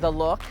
the look.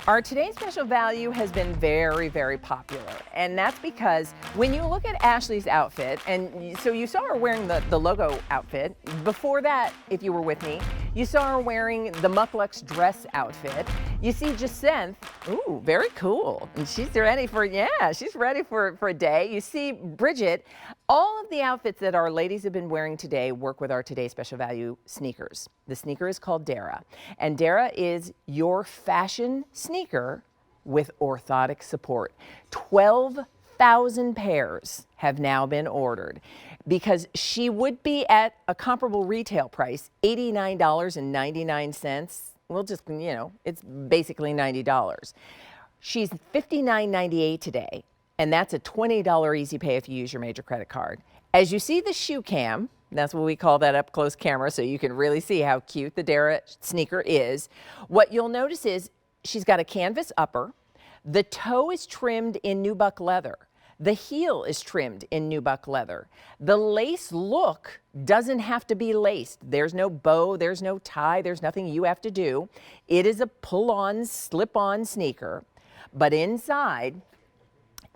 Our today's special value has been very, very popular, and that's because when you look at Ashley's outfit, and so you saw her wearing the logo outfit. Before that, if you were with me, you saw her wearing the Mucklucks dress outfit. You see Jacinth, ooh, very cool, and she's ready for, she's ready for a day. You see Bridget, all of the outfits that our ladies have been wearing today work with our today's special value sneakers. The sneaker is called Dara, and Dara is your fashion sneaker with orthotic support. 12,000 pairs have now been ordered because she would be at a comparable retail price, $89.99. We'll just, it's basically $90. She's $59.98 today, and that's a $20 easy pay if you use your major credit card. As you see the shoe cam, that's what we call that up close camera, so you can really see how cute the Dara sneaker is. What you'll notice is she's got a canvas upper. The toe is trimmed in nubuck leather. The heel is trimmed in nubuck leather. The lace look doesn't have to be laced. There's no bow, there's no tie, there's nothing you have to do. It is a pull-on, slip-on sneaker, but inside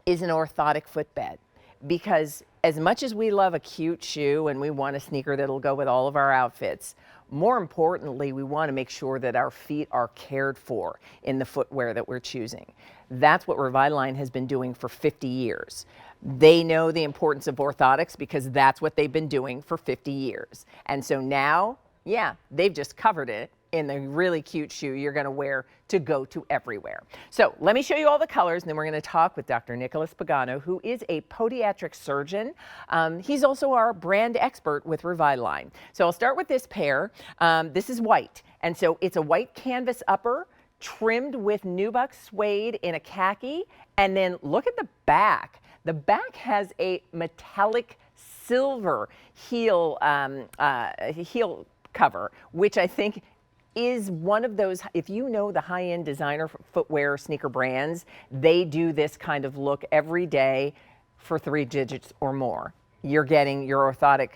is an orthotic footbed, because as much as we love a cute shoe and we want a sneaker that'll go with all of our outfits, more importantly, we want to make sure that our feet are cared for in the footwear that we're choosing. That's what Revitalign has been doing for 50 years. They know the importance of orthotics because that's what they've been doing for 50 years. And so now, they've just covered it in the really cute shoe you're going to wear to go to everywhere. So let me show you all the colors, and then we're going to talk with Dr. Nicholas Pagano, who is a podiatric surgeon. He's also our brand expert with Revitalign. So I'll start with this pair. This is white, and so it's a white canvas upper trimmed with nubuck suede in a khaki, and then look at the back. The back has a metallic silver heel cover, which I think is one of those, if you know the high-end designer footwear sneaker brands, they do this kind of look every day for 3 digits or more. You're getting your orthotic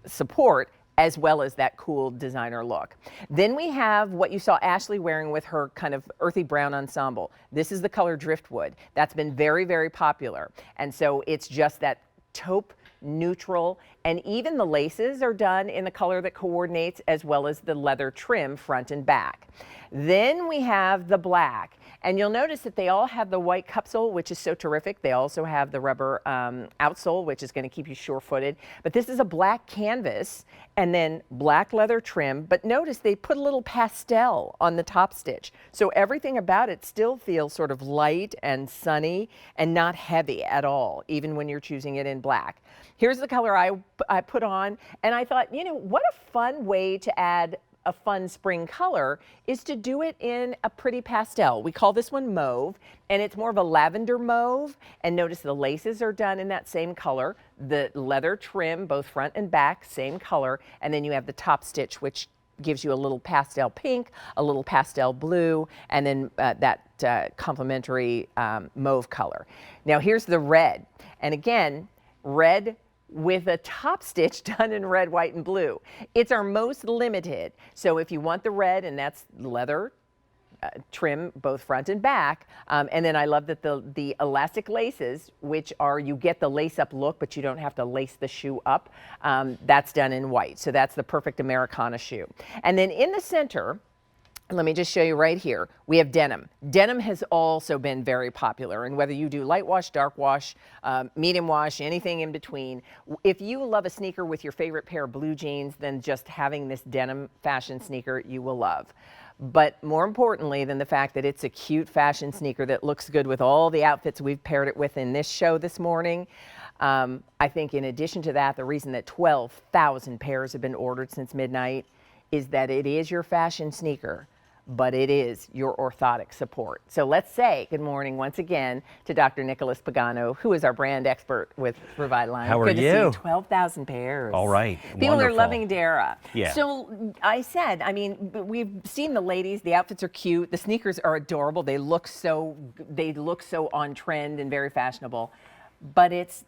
support as well as that cool designer look. Then we have what you saw Ashley wearing with her kind of earthy brown ensemble. This is the color driftwood. That's been very, very popular. And so it's just that taupe neutral, and even the laces are done in the color that coordinates, as well as the leather trim front and back. Then we have the black, and you'll notice that they all have the white cupsole, which is so terrific. They also have the rubber outsole, which is going to keep you sure-footed. But this is a black canvas and then black leather trim. But notice they put a little pastel on the top stitch. So everything about it still feels sort of light and sunny and not heavy at all, even when you're choosing it in black. Here's the color I put on, and I thought, what a fun way to add a fun spring color is to do it in a pretty pastel. We call this one mauve, and it's more of a lavender mauve. And notice the laces are done in that same color. The leather trim, both front and back, same color. And then you have the top stitch, which gives you a little pastel pink, a little pastel blue, and then that complementary mauve color. Now here's the red. And again, red with a top stitch done in red, white, and blue. It's our most limited. So if you want the red, and that's leather trim, both front and back. And then I love that the elastic laces, which are, you get the lace up look, but you don't have to lace the shoe up. That's done in white. So that's the perfect Americana shoe. And then in the center, let me just show you right here. We have denim. Denim has also been very popular, and whether you do light wash, dark wash, medium wash, anything in between, if you love a sneaker with your favorite pair of blue jeans, then just having this denim fashion sneaker you will love. But more importantly than the fact that it's a cute fashion sneaker that looks good with all the outfits we've paired it with in this show this morning, I think in addition to that, the reason that 12,000 pairs have been ordered since midnight is that it is your fashion sneaker, but it is your orthotic support. So let's say good morning once again to Dr. Nicholas Pagano, who is our brand expert with Revitalign. How are good you? To see you. 12,000 pairs. All right. People Wonderful. are loving Dara. Yeah. So I said, I mean, we've seen the ladies, the outfits are cute, the sneakers are adorable, they look so on trend and very fashionable, but it's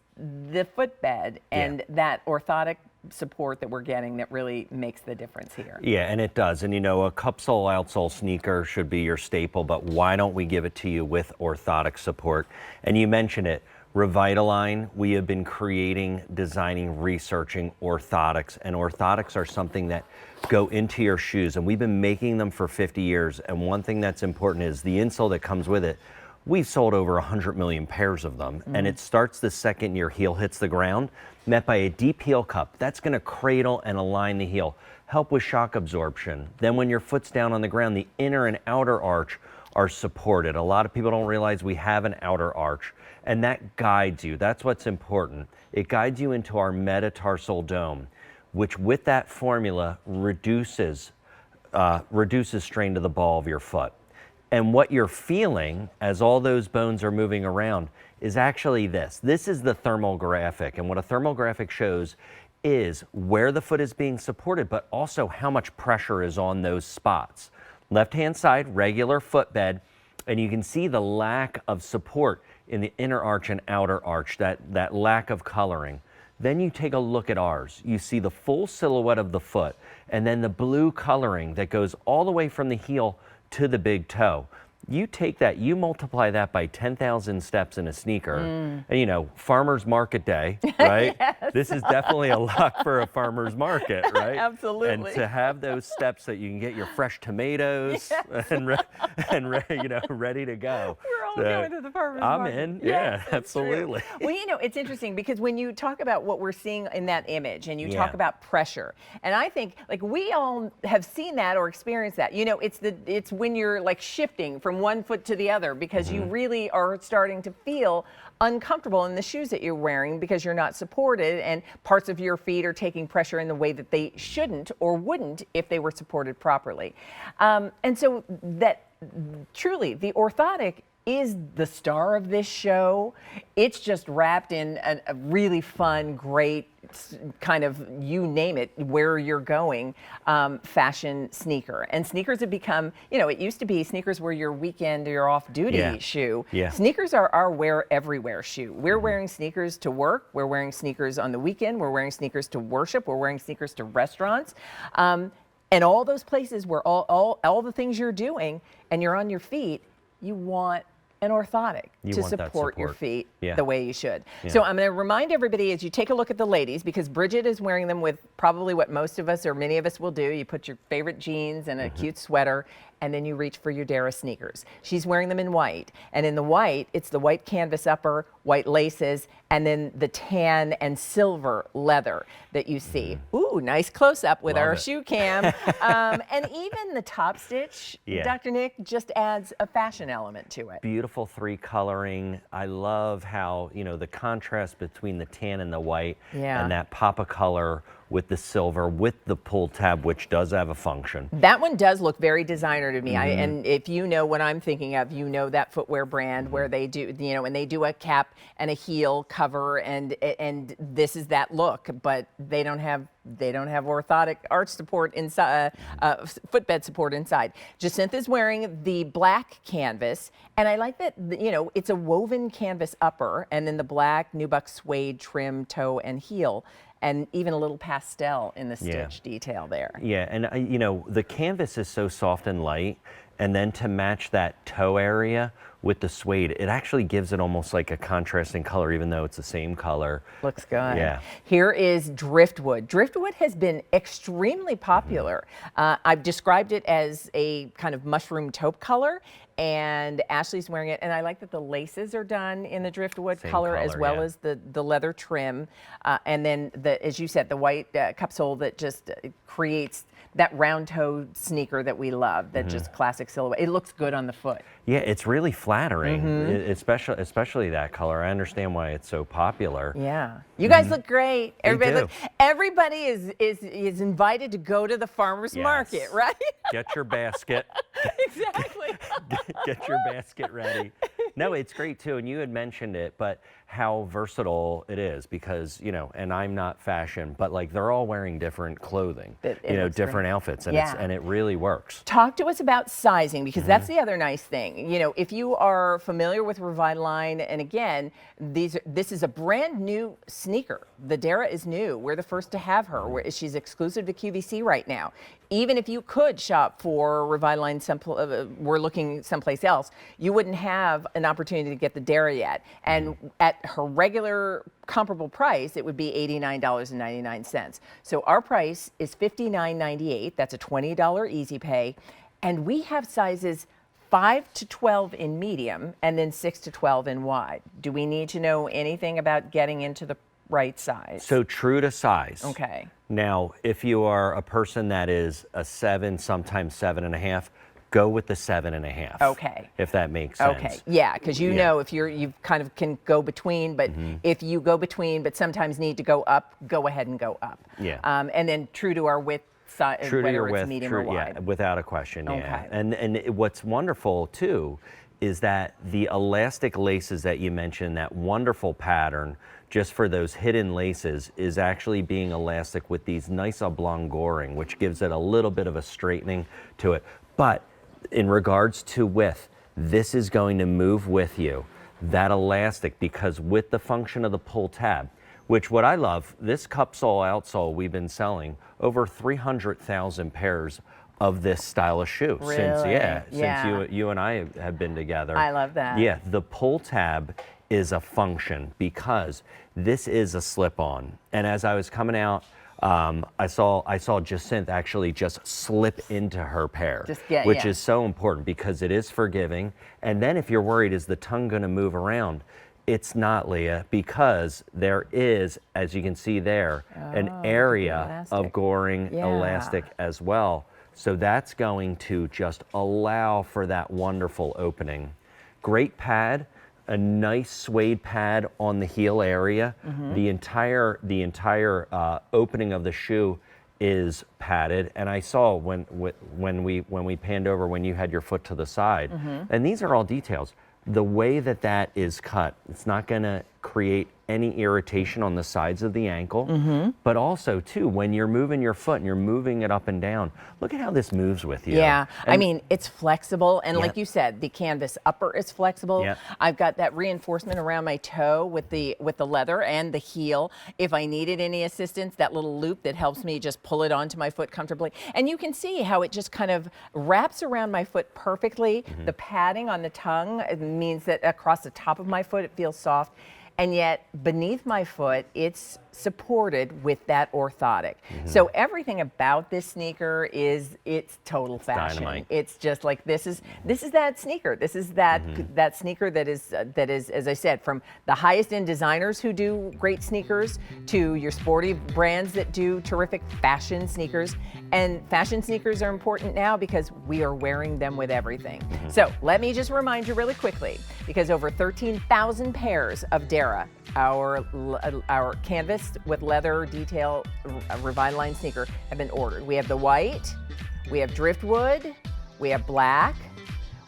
the footbed and that orthotic support that we're getting that really makes the difference here. Yeah, and it does. And you know, a cup sole, outsole sneaker should be your staple, but why don't we give it to you with orthotic support? And you mentioned it, Revitalign, we have been creating, designing, researching orthotics, and orthotics are something that go into your shoes, and we've been making them for 50 years. And one thing that's important is the insole that comes with it. We've sold over 100 million pairs of them, and it starts the second your heel hits the ground, met by a deep heel cup. That's gonna cradle and align the heel, help with shock absorption. Then when your foot's down on the ground, the inner and outer arch are supported. A lot of people don't realize we have an outer arch, and that guides you. That's what's important. It guides you into our metatarsal dome, which with that formula reduces strain to the ball of your foot. And what you're feeling as all those bones are moving around is actually this. This is the thermal graphic. And what a thermal graphic shows is where the foot is being supported, but also how much pressure is on those spots. Left-hand side, regular footbed, and you can see the lack of support in the inner arch and outer arch, that lack of coloring. Then you take a look at ours. You see the full silhouette of the foot, and then the blue coloring that goes all the way from the heel to the big toe. You take that, you multiply that by 10,000 steps in a sneaker, and you know, farmer's market day, right? Yes. This is definitely a lot for a farmer's market, right? Absolutely. And to have those steps that you can get your fresh tomatoes and you know, ready to go. We're all going to the farmer's market. I'm in, Yes, yeah, absolutely. Well, you know, it's interesting because when you talk about what we're seeing in that image and you Yeah. talk about pressure, and I think like we all have seen that or experienced that. You know, it's when you're like shifting from one foot to the other because you really are starting to feel uncomfortable in the shoes that you're wearing because you're not supported and parts of your feet are taking pressure in the way that they shouldn't or wouldn't if they were supported properly. And so that truly the orthotic is the star of this show. It's just wrapped in a really fun, great kind of, you name it, where you're going, fashion sneaker. And sneakers have become, you know, it used to be sneakers were your weekend or your off-duty shoe. Yeah. Sneakers are our wear everywhere shoe. We're wearing sneakers to work. We're wearing sneakers on the weekend. We're wearing sneakers to worship. We're wearing sneakers to restaurants. And all those places where all the things you're doing and you're on your feet, you want an orthotic to support your feet the way you should. So I'm going to remind everybody as you take a look at the ladies, because Bridget is wearing them with probably what most of us or many of us will do. You put your favorite jeans and a cute sweater, and then you reach for your Dara sneakers. She's wearing them in white, and in the white, it's the white canvas upper, white laces, and then the tan and silver leather that you see. Ooh, nice close-up with our shoe cam. And even the top stitch, Dr. Nick, just adds a fashion element to it. Beautiful three coloring. I love how, you know, the contrast between the tan and the white and that pop of color with the silver, with the pull tab, which does have a function. That one does look very designer to me. And if you know what I'm thinking of, you know that footwear brand where they do, you know, and they do a cap and a heel cover, and this is that look, but they don't have orthotic arch support inside, footbed support inside. Jacintha's wearing the black canvas, and I like that, you know, it's a woven canvas upper, and then the black nubuck suede trim toe and heel, and even a little pastel in the stitch detail there. Yeah, and you know, the canvas is so soft and light, and then to match that toe area with the suede, it actually gives it almost like a contrasting color, even though it's the same color. Looks good. Yeah. Here is driftwood. Driftwood has been extremely popular. I've described it as a kind of mushroom taupe color, and Ashley's wearing it, and I like that the laces are done in the driftwood color as well as the leather trim, and then as you said, the white cup sole that just creates that round toe sneaker that we love, that just classic silhouette. It looks good on the foot. Yeah, it's really flattering, especially that color. I understand why it's so popular. Yeah, you guys look great. Everybody is invited to go to the farmer's market, right? Get your basket. Exactly. Get your basket ready. No, it's great too, and you had mentioned it, but how versatile it is because, you know, and I'm not fashion, but like they're all wearing different clothing, different outfits, and and it really works. Talk to us about sizing, because that's the other nice thing. You know, if you are familiar with Revitalign, and again, this is a brand new sneaker. The Dara is new. We're the first to have her. She's exclusive to QVC right now. Even if you could shop for Revitalign, we're looking someplace else, you wouldn't have an opportunity to get the Dara yet. And at her regular comparable price, it would be $89.99. So our price is $59.98. That's a $20 easy pay. And we have sizes 5 to 12 in medium and then 6 to 12 in wide. Do we need to know anything about getting into the right size? So true to size. Okay. Now, if you are a person that is a 7, sometimes 7.5, go with the 7.5. Okay. If that makes sense. Okay. Yeah, because you know if you kind of can go between, but if you go between, but sometimes need to go up, go ahead and go up. Yeah. And then true to our width size, True to your whether it's width, medium or wide. yeah, without a question. Okay. Yeah. And what's wonderful too is that the elastic laces that you mentioned, that wonderful pattern, just for those hidden laces, is actually being elastic with these nice oblongoring, which gives it a little bit of a straightening to it. But in regards to width, this is going to move with you, that elastic, because with the function of the pull tab, which what I love, this cupsole outsole, we've been selling over 300,000 pairs of this style of shoe since you and I have been together. I love that. Yeah, the pull tab is a function because this is a slip-on. And as I was coming out, I saw Jacinth actually just slip into her pair, which is so important because it is forgiving. And then if you're worried, is the tongue going to move around? It's not, Leah, because there is, as you can see there, an area of goring elastic as well. So that's going to just allow for that wonderful opening. Great pad, a nice suede pad on the heel area. The entire opening of the shoe is padded, and I saw when we panned over when you had your foot to the side, and these are all details. The way that is cut, it's not going to create any irritation on the sides of the ankle, but also too, when you're moving your foot and you're moving it up and down, look at how this moves with you. Yeah, and I mean, it's flexible, and like you said, the canvas upper is flexible. I've got that reinforcement around my toe with the leather and the heel. If I needed any assistance, that little loop that helps me just pull it onto my foot comfortably. And you can see how it just kind of wraps around my foot perfectly. The padding on the tongue means that across the top of my foot, it feels soft. And yet beneath my foot, it's supported with that orthotic. So everything about this sneaker it's total fashion. Dynamite. It's just like this is that sneaker. This is that that sneaker that is as I said, from the highest end designers who do great sneakers to your sporty brands that do terrific fashion sneakers. And fashion sneakers are important now because we are wearing them with everything. So let me just remind you really quickly, because over 13,000 pairs of Dara, our canvas with leather detail Revitalign sneaker, have been ordered. We have the white, we have driftwood, we have black,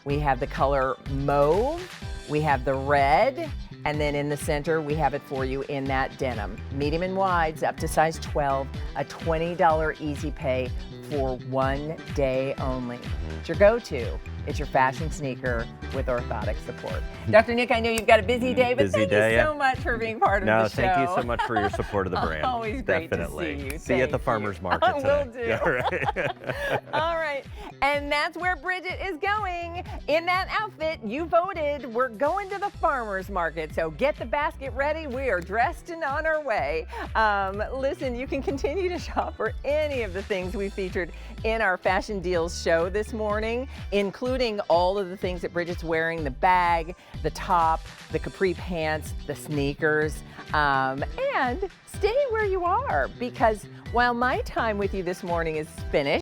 we have the color mauve, we have the red, and then in the center we have it for you in that denim. Medium and wides up to size 12, a $20 easy pay for 1 day only. It's your go-to. It's your fashion sneaker with orthotic support. Dr. Nick, I know you've got a busy day, but thank you so much for being part of the show. No, thank you so much for your support of the brand. Always great Definitely. to see you. See you at the farmer's market today. Will do. All right. And that's where Bridget is going. In that outfit, you voted. We're going to the farmer's market. So get the basket ready. We are dressed and on our way. Listen, you can continue to shop for any of the things we featured in our Fashion Deals show this morning, including all of the things that Bridget's wearing, the bag, the top, the capri pants, the sneakers, and stay where you are, because while my time with you this morning is finished,